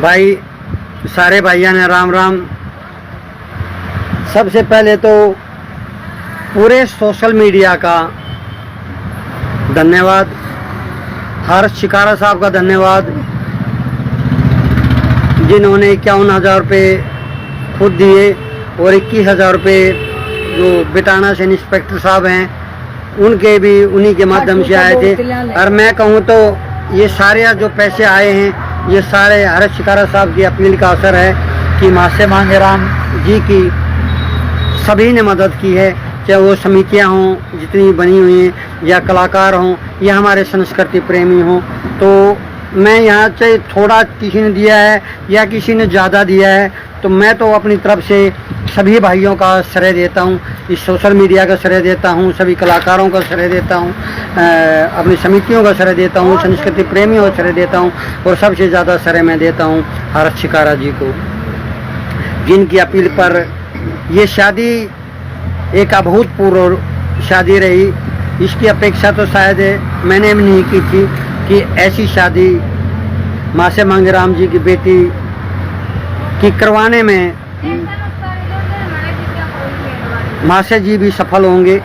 भाई सारे भाइयों ने राम राम। सबसे पहले तो पूरे सोशल मीडिया का धन्यवाद, हर्ष शिकारा साहब का धन्यवाद, जिन्होंने 51,000 रुपये खुद दिए और 21,000 रुपये जो बिटाना से इंस्पेक्टर साहब हैं उनके भी उन्हीं के माध्यम से आए थे। और मैं कहूँ तो ये सारे जो पैसे आए हैं ये सारे हर्ष शिकारा साहब की अपील का असर है कि मासे मांगे राम जी की सभी ने मदद की है, चाहे वो समितियां हों जितनी बनी हुई हैं या कलाकार हों या हमारे संस्कृति प्रेमी हों। तो मैं यहाँ से थोड़ा किसी ने दिया है या किसी ने ज़्यादा दिया है, तो मैं तो अपनी तरफ से सभी भाइयों का श्रेय देता हूँ, इस सोशल मीडिया का श्रेय देता हूँ, सभी कलाकारों का श्रेय देता हूँ, अपनी समितियों का श्रेय देता हूँ, संस्कृति प्रेमियों का श्रेय देता हूँ और सबसे ज़्यादा श्रेय मैं देता हूँ हर्ष शिकारा जी को, जिनकी अपील पर ये शादी एक अभूतपूर्व शादी रही। इसकी अपेक्षा तो शायद मैंने भी नहीं की थी कि ऐसी शादी मासे मांगे राम जी की बेटी की करवाने में मासे जी भी सफल होंगे,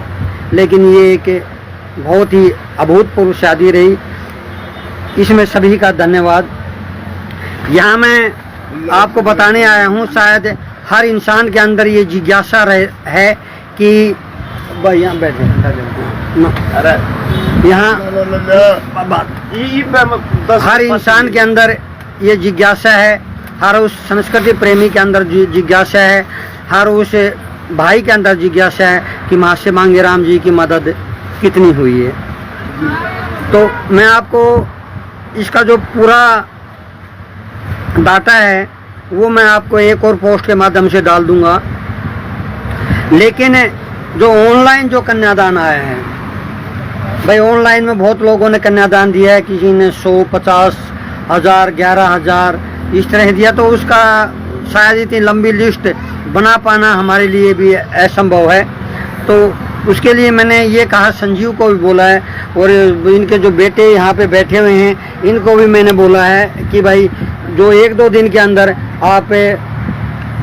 लेकिन ये एक बहुत ही अभूतपूर्व शादी रही। इसमें सभी का धन्यवाद। यहाँ मैं आपको बताने आया हूँ, शायद हर इंसान के अंदर ये जिज्ञासा है कि भाई यहाँ बैठे यहाँ हर इंसान के अंदर ये जिज्ञासा है, हर उस संस्कृति प्रेमी के अंदर जिज्ञासा है, हर उस भाई के अंदर जिज्ञासा है कि मासे मांगे राम जी की मदद कितनी हुई है। तो मैं आपको इसका जो पूरा डाटा है वो मैं आपको एक और पोस्ट के माध्यम से डाल दूंगा। लेकिन जो ऑनलाइन जो कन्यादान आया है भाई, ऑनलाइन में बहुत लोगों ने कन्यादान दिया है, किसी ने 100, 50,000, 11,000 इस तरह दिया, तो उसका शायद इतनी लंबी लिस्ट बना पाना हमारे लिए भी असंभव है। तो उसके लिए मैंने ये कहा, संजीव को भी बोला है और इनके जो बेटे यहाँ पे बैठे हुए हैं इनको भी मैंने बोला है कि भाई जो 1-2 दिन के अंदर आप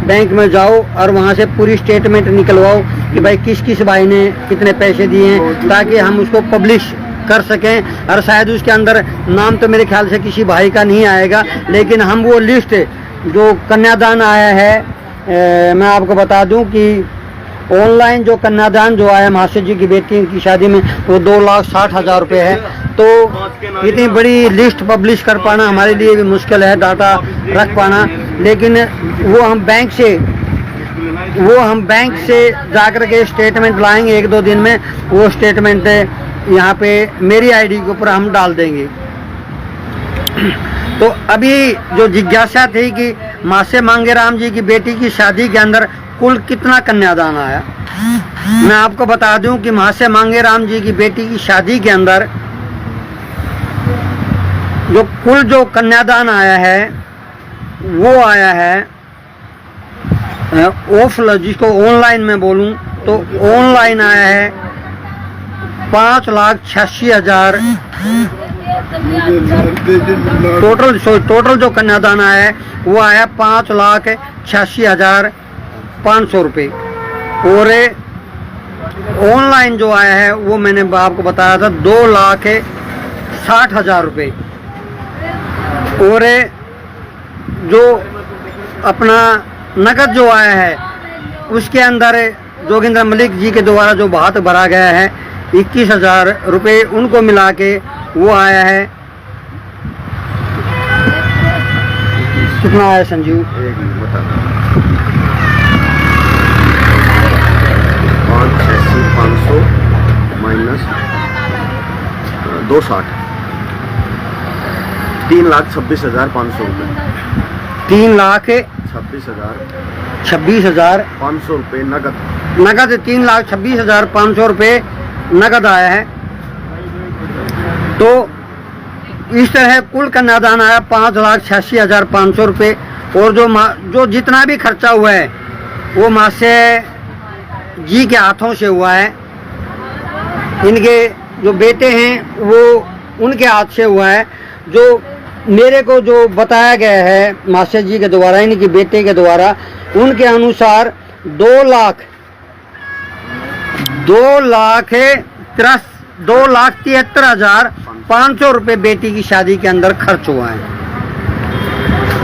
बैंक में जाओ और वहाँ से पूरी स्टेटमेंट निकलवाओ कि भाई किस किस भाई ने कितने पैसे दिए हैं, ताकि हम उसको पब्लिश कर सकें। और शायद उसके अंदर नाम तो मेरे ख्याल से किसी भाई का नहीं आएगा, लेकिन हम वो लिस्ट जो कन्यादान आया है मैं आपको बता दूं कि ऑनलाइन जो कन्यादान जो आया मासे जी की बेटी की शादी में वो 2,60,000 रुपये है। तो इतनी बड़ी लिस्ट पब्लिश कर पाना हमारे लिए भी मुश्किल है, डाटा रख पाना। लेकिन वो हम बैंक से जाकर के स्टेटमेंट लाएंगे 1-2 दिन में। वो स्टेटमेंट यहाँ पे मेरी आईडी के ऊपर हम डाल देंगे। तो अभी जो जिज्ञासा थी कि मासे मांगे राम जी की बेटी की शादी के अंदर कुल कितना कन्यादान आया, मैं आपको बता दूं कि मासे मांगे राम जी की बेटी की शादी के अंदर जो कुल जो कन्यादान आया है वो आया है जिसको ऑनलाइन में बोलूं तो ऑनलाइन आया है 5,86,000। टोटल जो कन्यादान आया है वो आया 5,86,500 रुपये। और ऑनलाइन जो आया है वो मैंने आपको बताया था 2,60,000 रुपये। और जो अपना नकद जो आया है उसके अंदर जोगिंदर मलिक जी के द्वारा जो भात भरा गया है 21,000 रुपये, उनको मिला के वो आया है कितना आया संजीव? 5,86,500 माइनस 260 3,26,500 रुपये। 3,26,500 रुपये नगद 3,26,500 रुपये नगद आया है। तो इस तरह कुल कन्यादान आया 5,86,500 रुपये। और जो जितना भी खर्चा हुआ है वो मासे जी के हाथों से हुआ है। इनके जो बेटे हैं वो उनके हाथ से हुआ है। जो मेरे को जो बताया गया है मास्टर जी के द्वारा, यानी कि बेटे के द्वारा, उनके अनुसार 2,73,500 रुपये बेटी की शादी के अंदर खर्च हुआ है।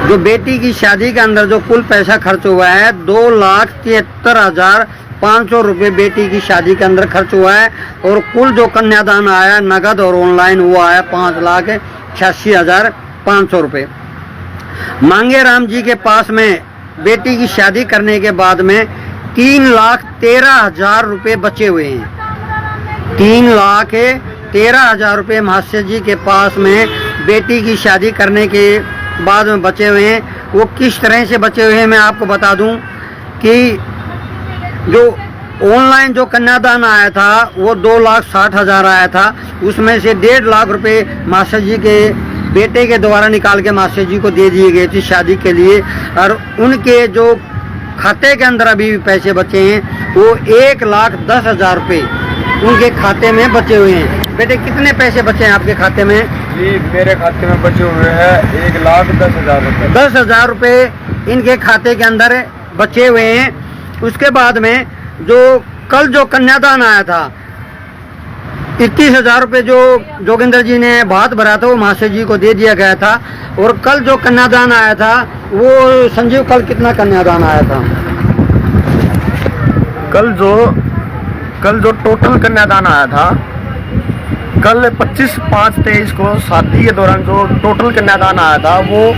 जो बेटी की शादी के अंदर जो कुल पैसा खर्च हुआ है 2,73,500 रुपये बेटी की शादी के अंदर खर्च हुआ है। और कुल जो कन्यादान आया नगद और ऑनलाइन हुआ है 5,86,500 रुपये। मांगे राम जी के पास में बेटी की शादी करने के बाद में 3,13,000 रुपये बचे हुए हैं। 3,13,000 रुपये मास्टर जी के पास में बेटी की शादी करने के बाद में बचे हुए हैं। वो किस तरह से बचे हुए हैं मैं आपको बता दूं कि जो ऑनलाइन जो कन्यादान आया था वो 2,60,000 आया था। उसमें से 1.5 लाख रुपए मास्टर जी के बेटे के द्वारा निकाल के मास्टर जी को दे दिए गए थे शादी के लिए। और उनके जो खाते के अंदर अभी भी पैसे बचे हैं वो 1,10,000 रुपये उनके खाते में बचे हुए हैं। बेटे कितने पैसे बचे हैं आपके खाते में? जी मेरे खाते में बचे हुए हैं 1,10,000 रुपये। 10,000 रुपये इनके खाते के अंदर बचे हुए हैं। उसके बाद में जो कल जो कन्यादान आया था 21,000 रुपये जो जोगिंदर जी ने भात भरा था वो मास्टर जी को दे दिया गया था। और कल जो कन्यादान आया था वो संजीव कल कितना कन्यादान आया था? कल जो टोटल कन्यादान आया था कल 25/5/23 को शादी के दौरान जो टोटल कन्यादान आया था वो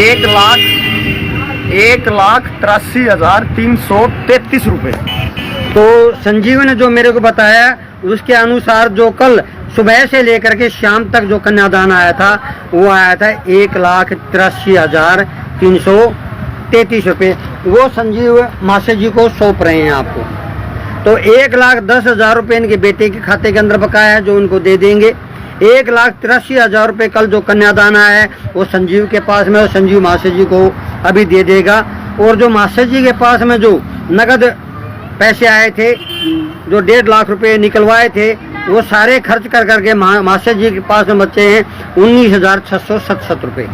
1,83,333 रुपये। तो संजीव ने जो मेरे को बताया उसके अनुसार जो कल सुबह से लेकर के शाम तक जो कन्यादान आया था वो आया था 1,83,333 रुपये। वो संजीव मास्टर जी को सौंप रहे हैं आपको। तो 1,10,000 रुपये इनके बेटे के खाते के अंदर बकाया है जो उनको दे देंगे। 1,83,000 रुपये कल जो कन्यादान आया है वो संजीव के पास में और संजीव मास्टर जी को अभी दे देगा। और जो मास्टर जी के पास में जो नगद पैसे आए थे जो 1.5 लाख रुपए निकलवाए थे वो सारे खर्च कर करके मास्टर जी के पास में बचे हैं 19,667 रुपये।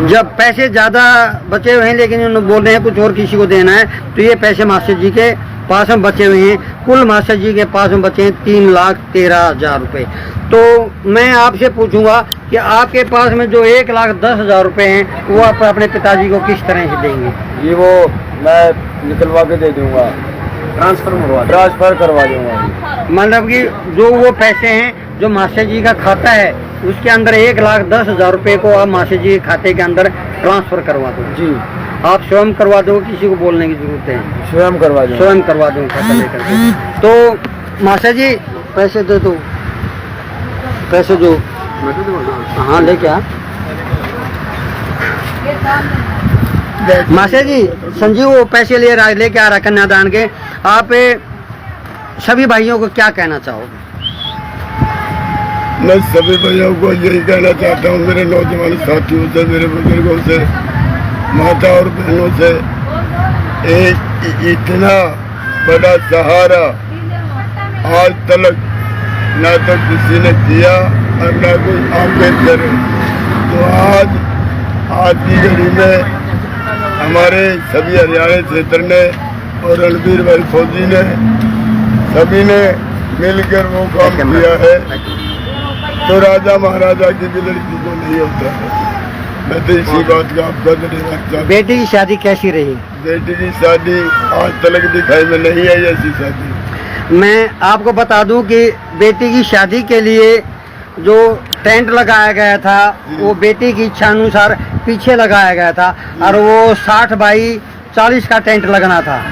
जब पैसे ज़्यादा बचे हुए हैं लेकिन उन्होंने बोल रहे हैं कुछ और किसी को देना है तो ये पैसे मास्टर जी के पास में बचे हुए हैं। कुल मास्टर जी के पास में बचे हैं 3,13,000 रुपये। तो मैं आपसे पूछूंगा कि आपके पास में जो 1,10,000 रुपये हैं वो आप अपने पिताजी को किस तरह से देंगे? ये वो मैं निकलवा के दे दूंगा, ट्रांसफर करवा दूंगा। मतलब कि जो वो पैसे हैं जो मास्टर जी का खाता है उसके अंदर 1,10,000 रुपये को आप मास्टर जी के खाते के अंदर ट्रांसफर करवा दो। जी आप स्वयं करवा दो, किसी को बोलने की जरूरत है? स्वयं करवा दूंगा। स्वयं करवा दूँ खाता लेकर के। तो मास्टर जी पैसे दे दो, पैसे जो हाँ लेके आ। मास्टर जी संजीव वो पैसे लेके आ रहा कन्यादान के। आप सभी भाइयों को क्या कहना चाहोगे? मैं सभी भाइयों को यही कहना चाहता हूँ, मेरे नौजवान साथियों से, मेरे बुजुर्गों से, माता और बहनों से, एक इतना बड़ा सहारा आज तक ना तो किसी ने दिया और ना कोई आगे करे। तो आज की घड़ी में हमारे सभी हरियाणा क्षेत्र ने और रणबीर भाई फौजी ने सभी ने मिलकर वो काम किया है। तो राजा महाराजा की भी लड़की को नहीं होता है। मैं तो इसी बात का आपका धन्यवाद चाहता हूं। बेटी की शादी कैसी रही? बेटी की शादी आज तक दिखाई में नहीं आई ऐसी शादी। मैं आपको बता दूं कि बेटी की शादी के लिए जो टेंट लगाया गया था वो बेटी की इच्छा अनुसार पीछे लगाया गया था और वो 60x40 का टेंट लगना था।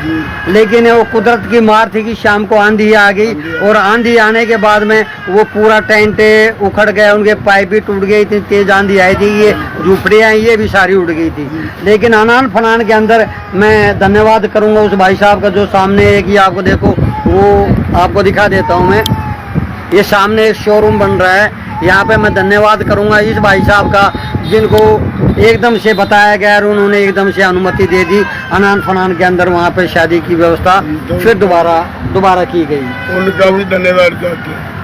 लेकिन वो कुदरत की मार थी कि शाम को आंधी आ गई और आंधी आने के बाद में वो पूरा टेंट उखड़ गया, उनके पाइप भी टूट गई, इतनी तेज आंधी आई थी, ये झुपड़ियाँ ये भी सारी उड़ गई थी। लेकिन अनान फनान के अंदर मैं धन्यवाद करूँगा उस भाई साहब का जो सामने एक ही आपको देखो वो आपको दिखा देता हूँ मैं। ये सामने एक शोरूम बन रहा है, यहाँ पे मैं धन्यवाद करूँगा इस भाई साहब का जिनको एकदम से बताया गया और उन्होंने एकदम से अनुमति दे दी। अनान फनान के अंदर वहाँ पे शादी की व्यवस्था फिर दोबारा की गई। उनका भी धन्यवाद करते हैं।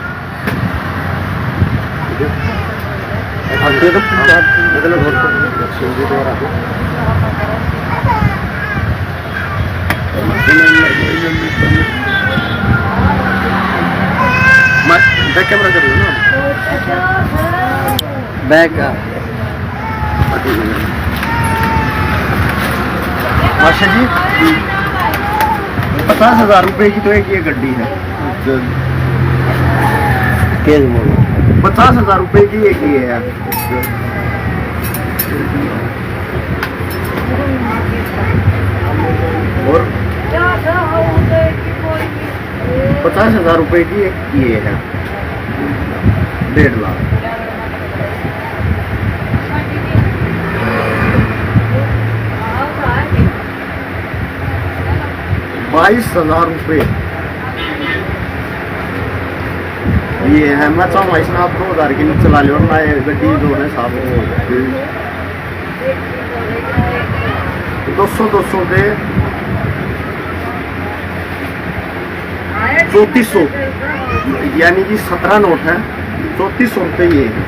आते तो बैक कैमरा कर लो ना। बैग का माशा जी 50,000 रुपए की तो एक ये गड्डी है। तेज बोलो। 50,000 रुपए की एक ये है। और 50,000 रुपए की एक ये है। 1.5 लाख। ₹22,000 ये है। मैं चाहूँगा इसमें आप 2,000 की चला लो और मैं गड्डी जो है साहब 200 पे 3400 यानी कि 17 नोट है। 3400 रुपये ये है।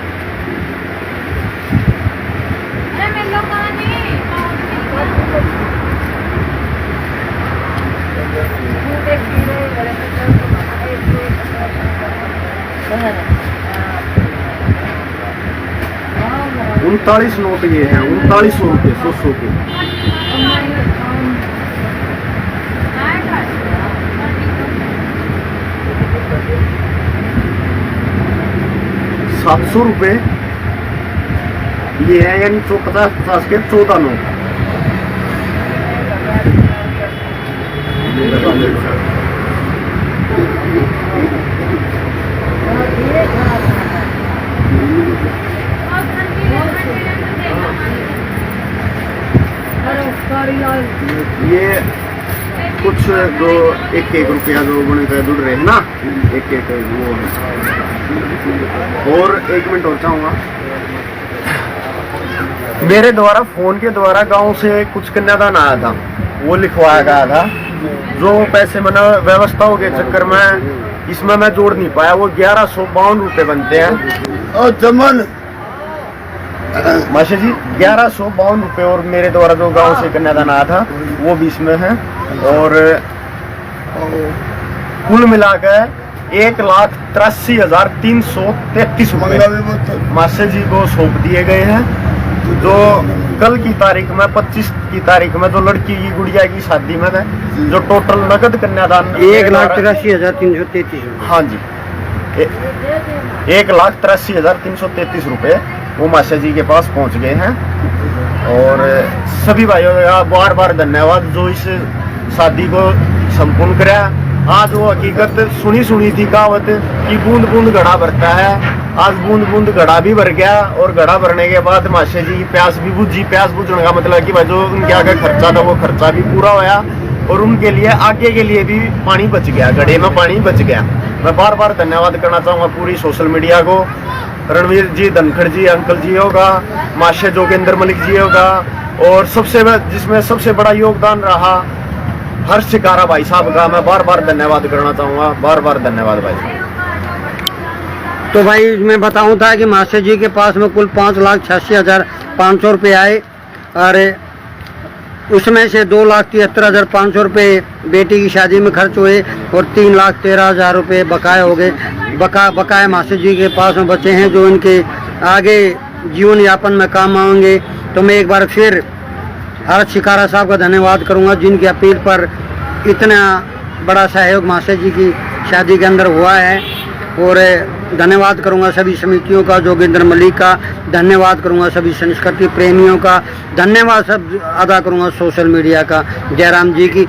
उनतालीस नोट ये है। 3900 रुपये 100 के। ₹700 ये है यानी 50 के 14 नोट। ये कुछ जो 1-1 रुपया जो बने जुड़ रहे हैं ना, 1-1 वो है। और 1 मिनट और चाहूँगा। मेरे द्वारा फोन के द्वारा गांव से कुछ कन्यादान आया था, वो लिखवाया गया था। जो पैसे मैंने व्यवस्थाओं के चक्कर में इसमें मैं जोड़ नहीं पाया, वो 1152 रुपये बनते हैं। और चमन माशा जी 1152 रुपये। और मेरे द्वारा जो गांव से कन्यादान आया था वो भी इसमें है। और कुल मिलाकर 1,83,333 रुपये माशा जी को सौंप दिए गए हैं। जो कल की तारीख में 25 की तारीख में जो लड़की की गुड़िया की शादी में जो टोटल नगद कन्यादान 1,83,333। हाँ जी 1,83,333 रुपये वो माशा जी के पास पहुंच गए हैं। और सभी भाइयों का बार बार धन्यवाद जो इस शादी को संपूर्ण कराया। आज वो हकीकत सुनी थी कहावत कि बूंद बूंद घड़ा भरता है। आज बूंद बूंद घड़ा भी भर गया और घड़ा भरने के बाद माशा जी की प्यास भी बुझी। प्यास बुझने का मतलब कि भाई जो उनके आगे खर्चा था वो खर्चा भी पूरा होया और उनके लिए आगे के लिए भी पानी बच गया, घड़े में पानी बच गया। मैं बार बार धन्यवाद करना चाहूँगा पूरी सोशल मीडिया को। रणवीर जी, धनखड़ जी, अंकल जी होगा, माशा जोगेंद्र मलिक जी होगा और जिसमें सबसे बड़ा योगदान रहा हर्ष शिकारा भाई साहब का। मैं बार बार धन्यवाद करना चाहूँगा। बार बार धन्यवाद भाई साहब। तो भाई मैं बताऊं था कि माशा जी के पास में कुल 5,86,500 रुपये आए और उसमें से 2,73,500 रुपये बेटी की शादी में खर्च हुए और 3,13,000 रुपये बकाया हो गए। बकाया माशा जी के पास में बचे हैं जो इनके आगे जीवन यापन में काम आएंगे। तो मैं एक बार फिर हर्ष शिकारा साहब का धन्यवाद करूंगा जिनकी अपील पर इतना बड़ा सहयोग माशा जी की शादी के अंदर हुआ है। और धन्यवाद करूंगा सभी समितियों का, जोगेंद्र मलिक का धन्यवाद करूंगा, सभी संस्कृति प्रेमियों का धन्यवाद सब अदा करूंगा, सोशल मीडिया का, जयराम जी की।